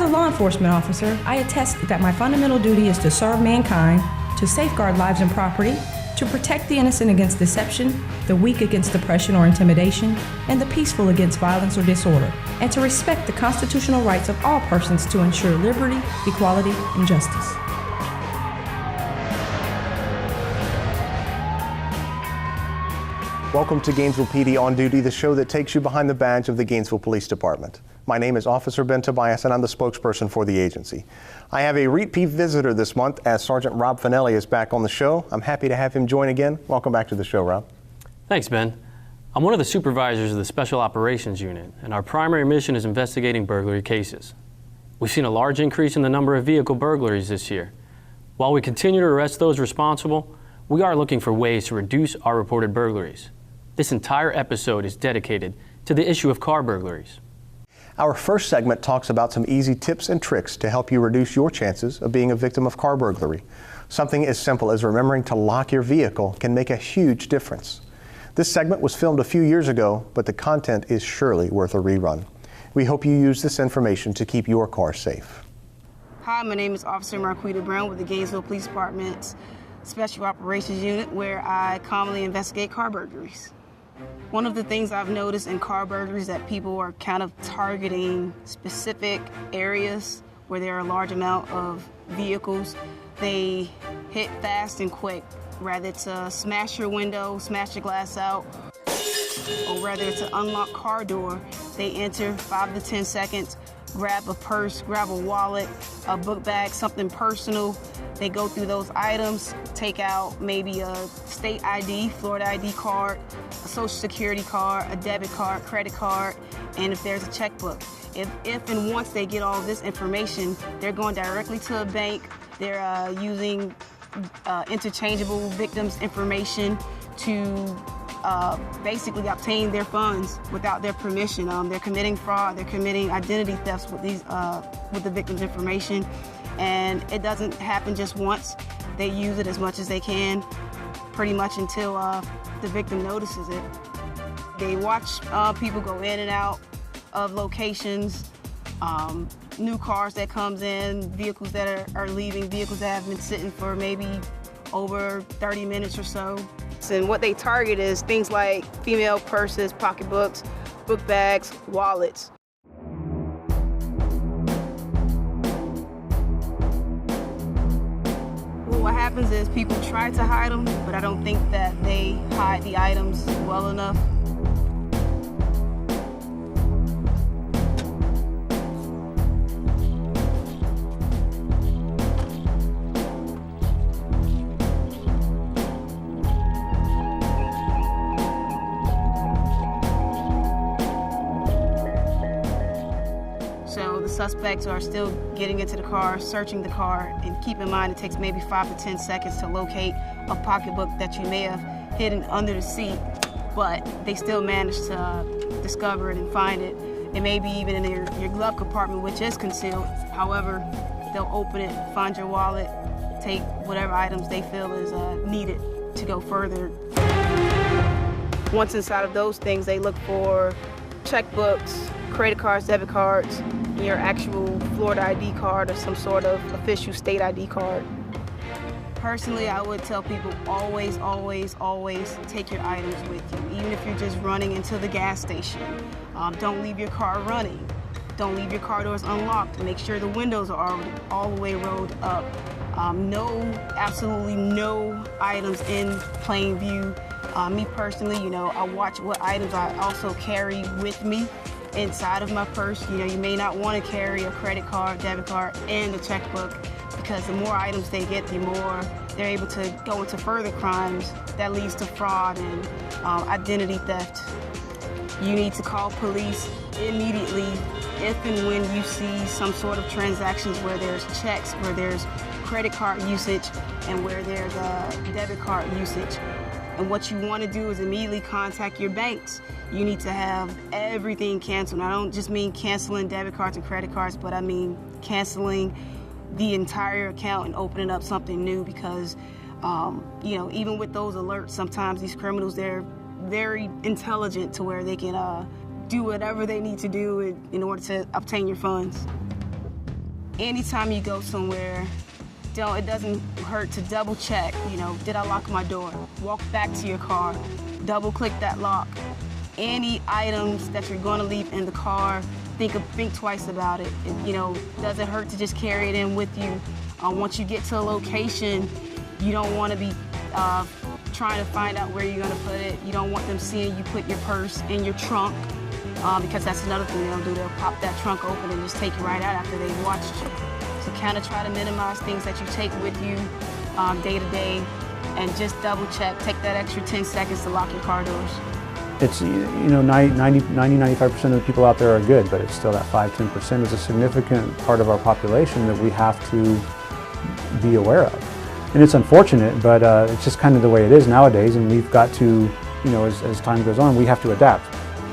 As a law enforcement officer, I attest that my fundamental duty is to serve mankind, to safeguard lives and property, to protect the innocent against deception, the weak against oppression or intimidation, and the peaceful against violence or disorder, and to respect the constitutional rights of all persons to ensure liberty, equality, and justice. Welcome to Gainesville PD On Duty, the show that takes you behind the badge of the Gainesville Police Department. My name is Officer Ben Tobias, and I'm the spokesperson for the agency. I have a repeat visitor this month as Sergeant Rob Finelli is back on the show. I'm happy to have him join again. Welcome back to the show, Rob. Thanks, Ben. I'm one of the supervisors of the Special Operations Unit, and our primary mission is investigating burglary cases. We've seen a large increase in the number of vehicle burglaries this year. While we continue to arrest those responsible, we are looking for ways to reduce our reported burglaries. This entire episode is dedicated to the issue of car burglaries. Our first segment talks about some easy tips and tricks to help you reduce your chances of being a victim of car burglary. Something as simple as remembering to lock your vehicle can make a huge difference. This segment was filmed a few years ago, but the content is surely worth a rerun. We hope you use this information to keep your car safe. Hi, my name is Officer Marquita Brown with the Gainesville Police Department's Special Operations Unit, where I commonly investigate car burglaries. One of the things I've noticed in car burglaries is that people are kind of targeting specific areas where there are a large amount of vehicles. They hit fast and quick, whether it's to smash your window, smash the glass out, or whether it's an unlocked car door. They enter 5 to 10 seconds, grab a purse, grab a wallet, a book bag, something personal. They go through those items, take out maybe a state ID, Florida ID card, a social security card, a debit card, credit card, and if there's a checkbook. If and once they get all this information, they're going directly to a bank. They're using interchangeable victims' information to basically obtain their funds without their permission. They're committing fraud, they're committing identity thefts with the victim's information. And it doesn't happen just once. They use it as much as they can, pretty much until the victim notices it. They watch people go in and out of locations, new cars that comes in, vehicles that are leaving, vehicles that have been sitting for maybe over 30 minutes or so. And what they target is things like female purses, pocketbooks, book bags, wallets. What happens is people try to hide them, but I don't think that they hide the items well enough. Suspects are still getting into the car, searching the car, and keep in mind it takes maybe 5 to 10 seconds to locate a pocketbook that you may have hidden under the seat, but they still manage to discover it and find it. It may be even in your glove compartment, which is concealed. However, they'll open it, find your wallet, take whatever items they feel is needed to go further. Once inside of those things, they look for checkbooks, credit cards, debit cards, your actual Florida ID card or some sort of official state ID card. Personally, I would tell people always, always, always take your items with you, even if you're just running into the gas station. Don't leave your car running. Don't leave your car doors unlocked. Make sure the windows are all the way rolled up. Absolutely no items in plain view. Me personally, I watch what items I also carry with me inside of my purse. You may not want to carry a credit card, debit card, and a checkbook, because the more items they get, the more they're able to go into further crimes that leads to fraud and identity theft. You need to call police immediately if and when you see some sort of transactions where there's checks, where there's credit card usage, and where there's debit card usage. And what you want to do is immediately contact your banks. You need to have everything canceled. I don't just mean canceling debit cards and credit cards, but I mean canceling the entire account and opening up something new, because even with those alerts, sometimes these criminals, they're very intelligent to where they can do whatever they need to do in order to obtain your funds. anytime you go somewhere, it doesn't hurt to double check, did I lock my door? Walk back to your car, double click that lock. Any items that you're going to leave in the car, think twice about it. Does it hurt to just carry it in with you? Once you get to a location, you don't want to be trying to find out where you're going to put it. You don't want them seeing you put your purse in your trunk, because that's another thing they'll do. They'll pop that trunk open and just take you right out after they've watched you. So kind of try to minimize things that you take with you day to day, and just double check. Take that extra 10 seconds to lock your car doors. It's, 90-95% of the people out there are good, but it's still that 5-10% is a significant part of our population that we have to be aware of. And it's unfortunate, but it's just kind of the way it is nowadays, and we've got to, as time goes on, we have to adapt.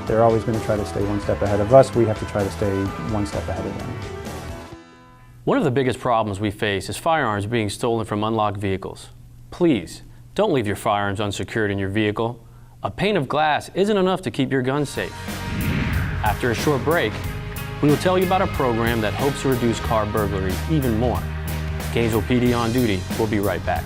They're always going to try to stay one step ahead of us. We have to try to stay one step ahead of them. One of the biggest problems we face is firearms being stolen from unlocked vehicles. Please, don't leave your firearms unsecured in your vehicle. A pane of glass isn't enough to keep your gun safe. After a short break, we will tell you about a program that hopes to reduce car burglaries even more. Gainesville PD on duty. We'll be right back.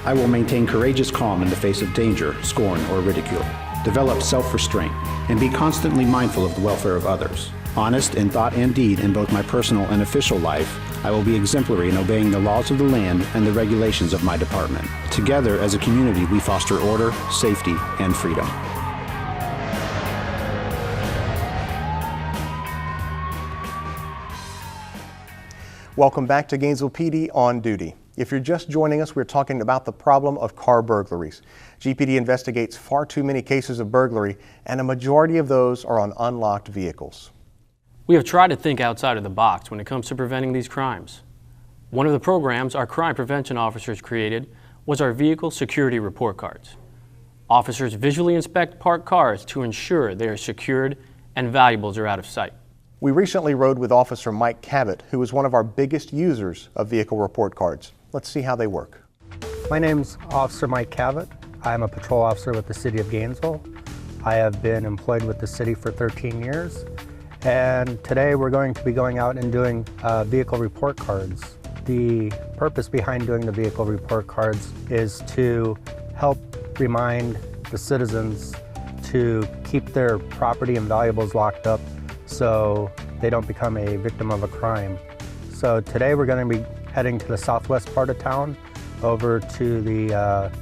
I will maintain courageous calm in the face of danger, scorn, or ridicule, develop self-restraint, and be constantly mindful of the welfare of others. Honest in thought and deed in both my personal and official life, I will be exemplary in obeying the laws of the land and the regulations of my department. Together, as a community, we foster order, safety, and freedom. Welcome back to Gainesville PD on duty. If you're just joining us, we're talking about the problem of car burglaries. GPD investigates far too many cases of burglary, and a majority of those are on unlocked vehicles. We have tried to think outside of the box when it comes to preventing these crimes. One of the programs our crime prevention officers created was our vehicle security report cards. Officers visually inspect parked cars to ensure they are secured and valuables are out of sight. We recently rode with Officer Mike Cabot, who is one of our biggest users of vehicle report cards. Let's see how they work. My name's Officer Mike Cabot. I'm a patrol officer with the City of Gainesville. I have been employed with the city for 13 years. And today we're going to be going out and doing vehicle report cards. The purpose behind doing the vehicle report cards is to help remind the citizens to keep their property and valuables locked up so they don't become a victim of a crime. So today we're going to be heading to the southwest part of town over to the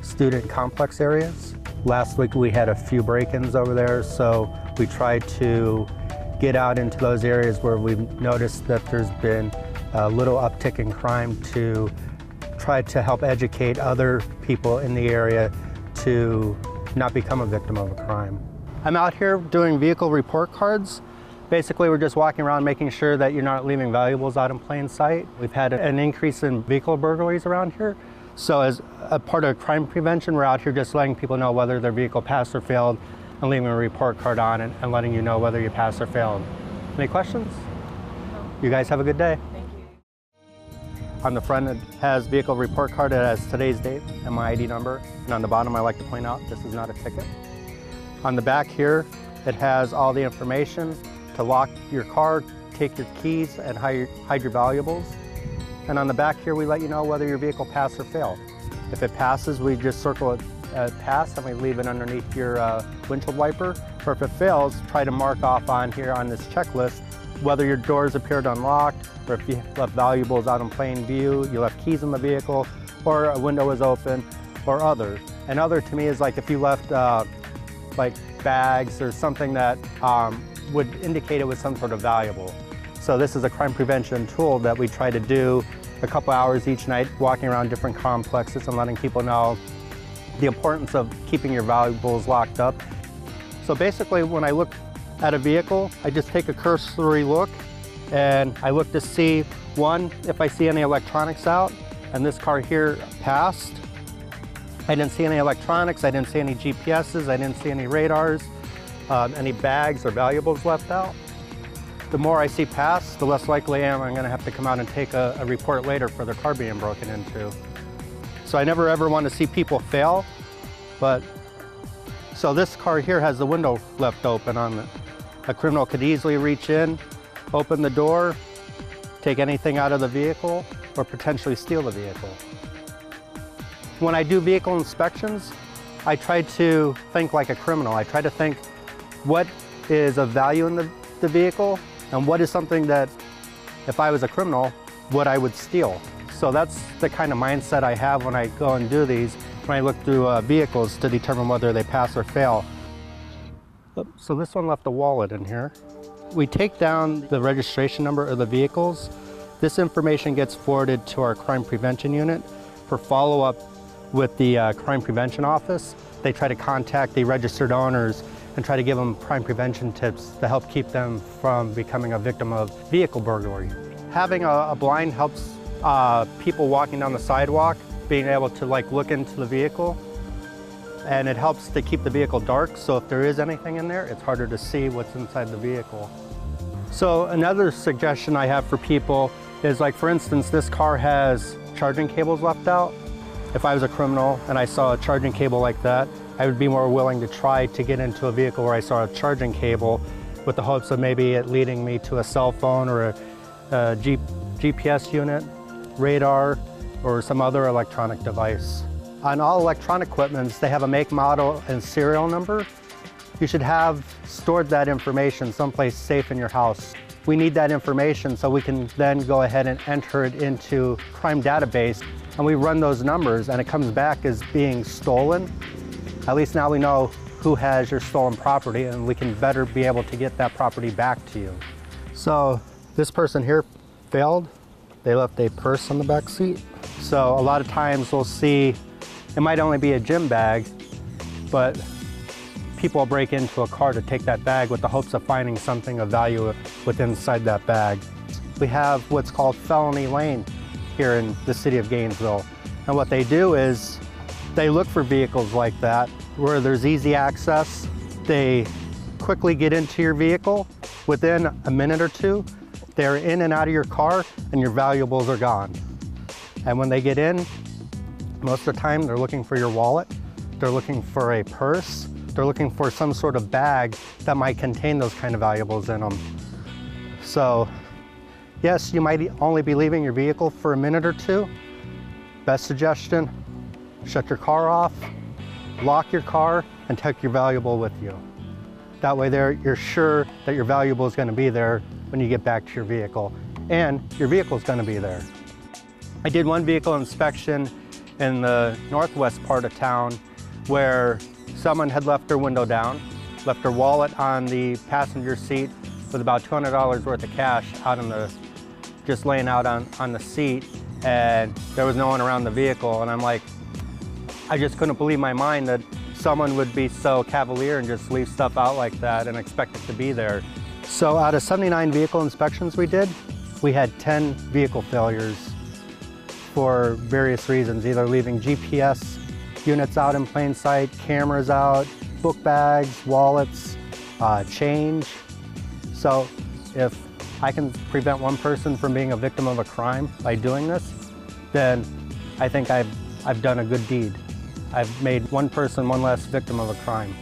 student complex areas. Last week we had a few break-ins over there, so we tried to get out into those areas where we've noticed that there's been a little uptick in crime to try to help educate other people in the area to not become a victim of a crime. I'm out here doing vehicle report cards. Basically, we're just walking around making sure that you're not leaving valuables out in plain sight. We've had an increase in vehicle burglaries around here. So as a part of crime prevention, we're out here just letting people know whether their vehicle passed or failed and leaving a report card on it and letting you know whether you passed or failed. Any questions? No. You guys have a good day. Thank you. On the front, it has vehicle report card. It has today's date and my ID number. And on the bottom, I like to point out, this is not a ticket. On the back here, it has all the information to lock your car, take your keys, and hide your valuables. And on the back here, we let you know whether your vehicle passed or failed. If it passes, we just circle it as pass and we leave it underneath your windshield wiper. Or if it fails, try to mark off on here on this checklist whether your doors appeared unlocked, or if you left valuables out in plain view, you left keys in the vehicle, or a window was open, or other. And other to me is like if you left like bags or something that would indicate it was some sort of valuable. So this is a crime prevention tool that we try to do a couple hours each night walking around different complexes and letting people know the importance of keeping your valuables locked up. So basically, when I look at a vehicle, I just take a cursory look and I look to see, one, if I see any electronics out, and this car here passed. I didn't see any electronics, I didn't see any GPSs, I didn't see any radars, any bags or valuables left out. The more I see pass, the less likely I'm going to have to come out and take a report later for their car being broken into. So I never ever want to see people fail, but so this car here has the window left open on it. A criminal could easily reach in, open the door, take anything out of the vehicle, or potentially steal the vehicle. When I do vehicle inspections, I try to think like a criminal. I try to think what is of value in the vehicle and what is something that, if I was a criminal, what I would steal. So that's the kind of mindset I have when I go and do these, when I look through vehicles to determine whether they pass or fail. So this one left a wallet in here. We take down the registration number of the vehicles. This information gets forwarded to our crime prevention unit for follow-up with the crime prevention office. They try to contact the registered owners and try to give them crime prevention tips to help keep them from becoming a victim of vehicle burglary. Having a blind helps people walking down the sidewalk being able to look into the vehicle, and it helps to keep the vehicle dark, so if there is anything in there, it's harder to see what's inside the vehicle. So another suggestion I have for people is, for instance, this car has charging cables left out. If I was a criminal and I saw a charging cable like that, I would be more willing to try to get into a vehicle where I saw a charging cable with the hopes of maybe it leading me to a cell phone or a GPS unit, radar, or some other electronic device. On all electronic equipments, they have a make, model, and serial number. You should have stored that information someplace safe in your house. We need that information so we can then go ahead and enter it into crime database, and we run those numbers and it comes back as being stolen. At least now we know who has your stolen property and we can better be able to get that property back to you. So this person here failed. They left a purse on the back seat. So a lot of times we'll see, it might only be a gym bag, but people will break into a car to take that bag with the hopes of finding something of value inside that bag. We have what's called Felony Lane here in the city of Gainesville. And what they do is they look for vehicles like that where there's easy access. They quickly get into your vehicle. Within a minute or two, they're in and out of your car and your valuables are gone. And when they get in, most of the time they're looking for your wallet, they're looking for a purse, they're looking for some sort of bag that might contain those kind of valuables in them. So yes, you might only be leaving your vehicle for a minute or two. Best suggestion, shut your car off, lock your car, and take your valuable with you. That way you're sure that your valuable is going to be there when you get back to your vehicle, and your vehicle is going to be there. I did one vehicle inspection in the northwest part of town where someone had left their window down, left their wallet on the passenger seat with about $200 worth of cash out just laying out on the seat, and there was no one around the vehicle. And I'm like, I just couldn't believe my mind that someone would be so cavalier and just leave stuff out like that and expect it to be there. So out of 79 vehicle inspections we did, we had 10 vehicle failures for various reasons, either leaving GPS units out in plain sight, cameras out, book bags, wallets, change. So if I can prevent one person from being a victim of a crime by doing this, then I think I've done a good deed. I've made one person one less victim of a crime.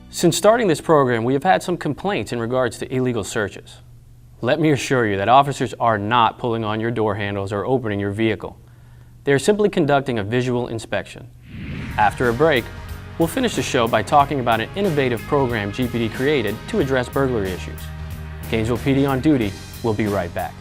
Since starting this program, we have had some complaints in regards to illegal searches. Let me assure you that officers are not pulling on your door handles or opening your vehicle. They are simply conducting a visual inspection. After a break, we'll finish the show by talking about an innovative program GPD created to address burglary issues. Gainesville PD on duty. We'll be right back.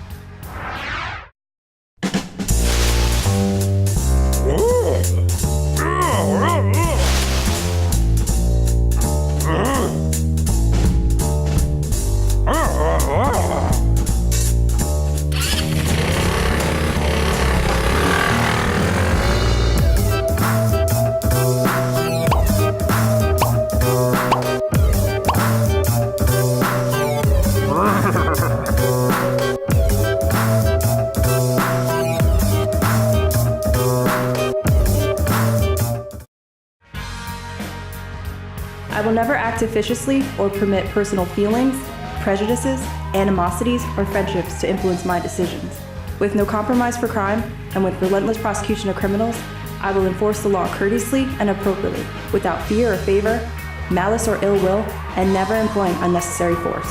will never act officiously or permit personal feelings, prejudices, animosities, or friendships to influence my decisions. With no compromise for crime and with relentless prosecution of criminals, I will enforce the law courteously and appropriately, without fear or favor, malice or ill will, and never employing unnecessary force.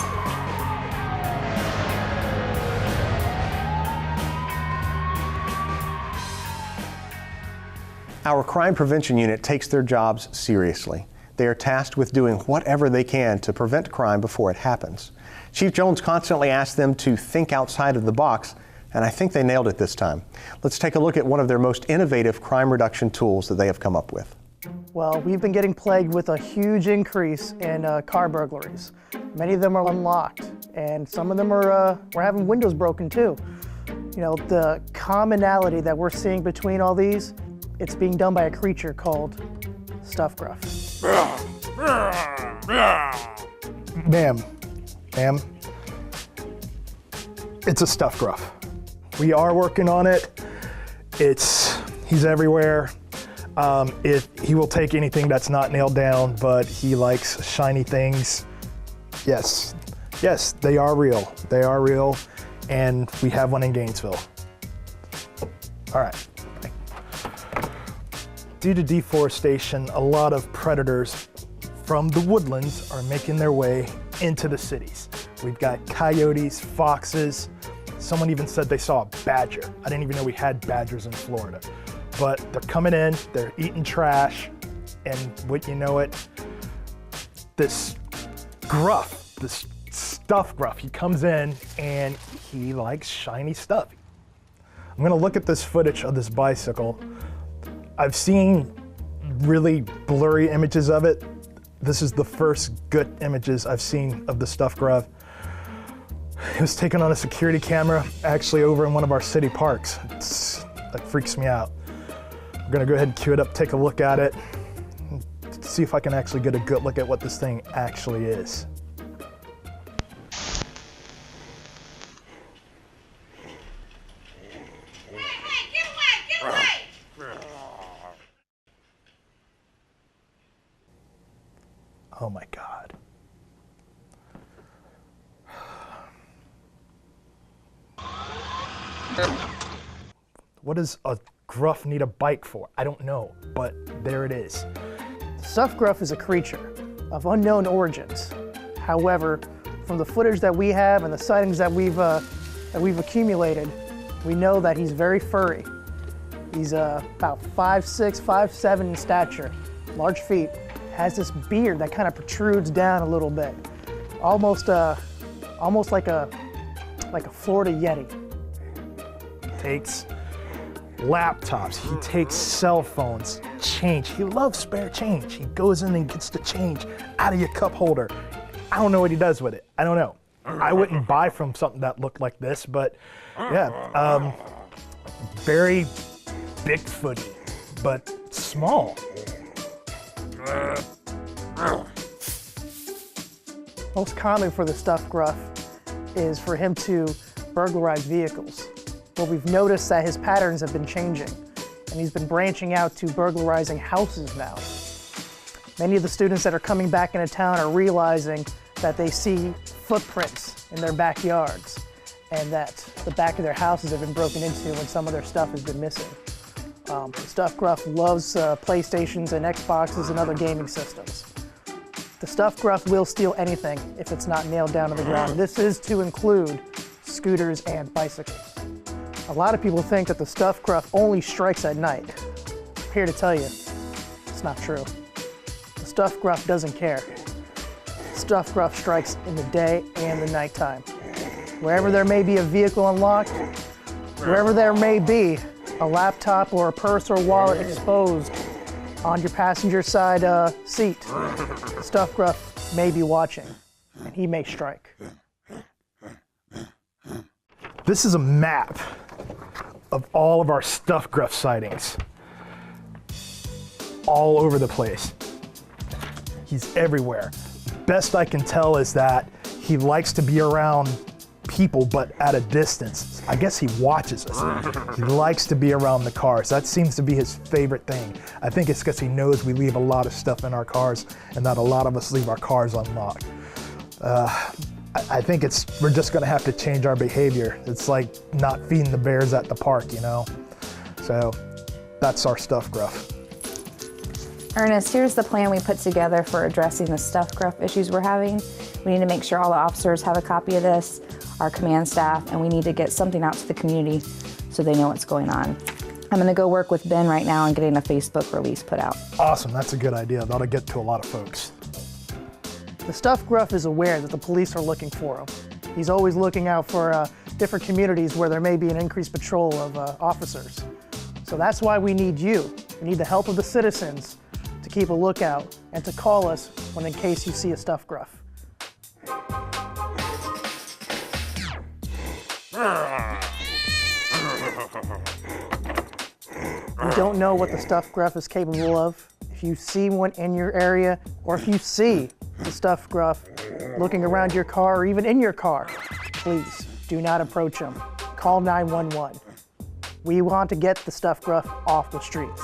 Our crime prevention unit takes their jobs seriously. They are tasked with doing whatever they can to prevent crime before it happens. Chief Jones constantly asks them to think outside of the box, and I think they nailed it this time. Let's take a look at one of their most innovative crime reduction tools that they have come up with. Well, we've been getting plagued with a huge increase in car burglaries. Many of them are unlocked, and some of them are we're having windows broken too. You know, the commonality that we're seeing between all these, it's being done by a creature called Stuffed Gruff. Ma'am, it's a Stuffed Gruff. We are working on it. He's everywhere. He will take anything that's not nailed down, but he likes shiny things. Yes, they are real. They are real, and we have one in Gainesville. All right. Due to deforestation, a lot of predators from the woodlands are making their way into the cities. We've got coyotes, foxes. Someone even said they saw a badger. I didn't even know we had badgers in Florida. But they're coming in, they're eating trash, and what you know it, this Stuffed Gruff, he comes in and he likes shiny stuff. I'm gonna look at this footage of this bicycle. I've seen really blurry images of it. This is the first good images I've seen of the Stuffed Gruff. It was taken on a security camera, actually over in one of our city parks. That freaks me out. I'm gonna go ahead and cue it up, take a look at it, see if I can actually get a good look at what this thing actually is. Oh my God. What does a gruff need a bike for? I don't know, but there it is. Stuffed Gruff is a creature of unknown origins. However, from the footage that we have and the sightings that we've accumulated, we know that he's very furry. He's about 5'6", 5'7" in stature, large feet, has this beard that kind of protrudes down a little bit, almost like a Florida Yeti. Takes laptops, he takes cell phones, change. He loves spare change. He goes in and gets the change out of your cup holder. I don't know what he does with it. I don't know. I wouldn't buy from something that looked like this, but yeah, very Bigfooty, but small. Most common for the Stuffed Gruff is for him to burglarize vehicles. But we've noticed that his patterns have been changing, and he's been branching out to burglarizing houses now. Many of the students that are coming back into town are realizing that they see footprints in their backyards, and that the back of their houses have been broken into and some of their stuff has been missing. The Stuffed Gruff loves PlayStations and Xboxes and other gaming systems. The Stuffed Gruff will steal anything if it's not nailed down to the ground. This is to include scooters and bicycles. A lot of people think that the Stuffed Gruff only strikes at night. I'm here to tell you, it's not true. The Stuffed Gruff doesn't care. The Stuffed Gruff strikes in the day and the nighttime. Wherever there may be a vehicle unlocked, wherever there may be a laptop or a purse or wallet exposed on your passenger side seat, the Stuffed Gruff may be watching, and he may strike. This is a map of all of our Stuffed Gruff sightings. All over the place. He's everywhere. Best I can tell is that he likes to be around people, but at a distance. I guess he watches us. He likes to be around the cars. That seems to be his favorite thing. I think it's because he knows we leave a lot of stuff in our cars and that a lot of us leave our cars unlocked. I think we're just gonna have to change our behavior. It's like not feeding the bears at the park, you know? So that's our stuffed gruff. Ernest, here's the plan we put together for addressing the stuffed gruff issues we're having. We need to make sure all the officers have a copy of this, our command staff, and we need to get something out to the community so they know what's going on. I'm gonna go work with Ben right now on getting a Facebook release put out. Awesome, that's a good idea. That'll get to a lot of folks. The stuffed gruff is aware that the police are looking for him. He's always looking out for different communities where there may be an increased patrol of officers. So that's why we need you. We need the help of the citizens to keep a lookout and to call us when in case you see a stuffed gruff. You don't know what the stuffed gruff is capable of. If you see one in your area, or if you see the stuffed gruff looking around your car or even in your car, please do not approach him. Call 911. We want to get the stuffed gruff off the streets.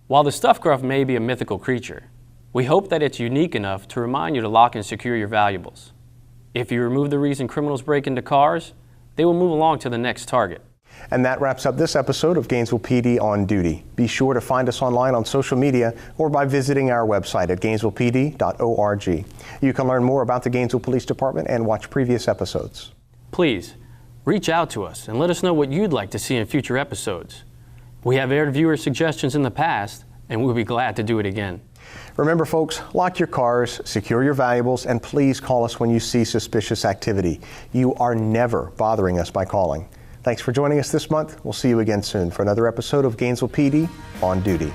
While the stuffed gruff may be a mythical creature, we hope that it's unique enough to remind you to lock and secure your valuables. If you remove the reason criminals break into cars, they will move along to the next target. And that wraps up this episode of Gainesville PD On Duty. Be sure to find us online on social media or by visiting our website at gainesvillepd.org. You can learn more about the Gainesville Police Department and watch previous episodes. Please, reach out to us and let us know what you'd like to see in future episodes. We have aired viewer suggestions in the past, and we'll be glad to do it again. Remember, folks, lock your cars, secure your valuables, and please call us when you see suspicious activity. You are never bothering us by calling. Thanks for joining us this month. We'll see you again soon for another episode of Gainesville PD On Duty.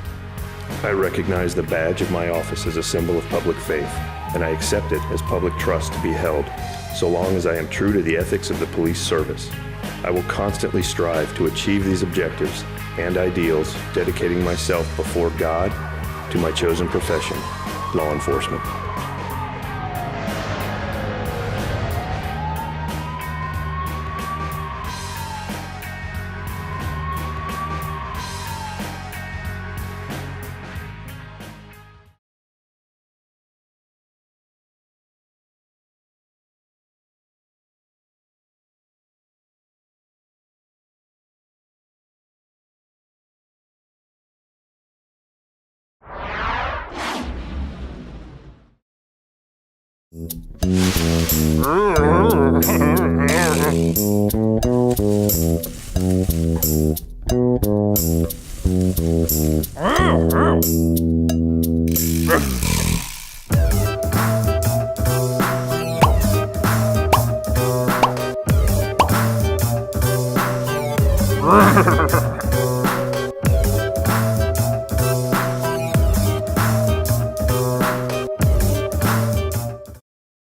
I recognize the badge of my office as a symbol of public faith, and I accept it as public trust to be held, so long as I am true to the ethics of the police service. I will constantly strive to achieve these objectives and ideals, dedicating myself before God to my chosen profession, law enforcement.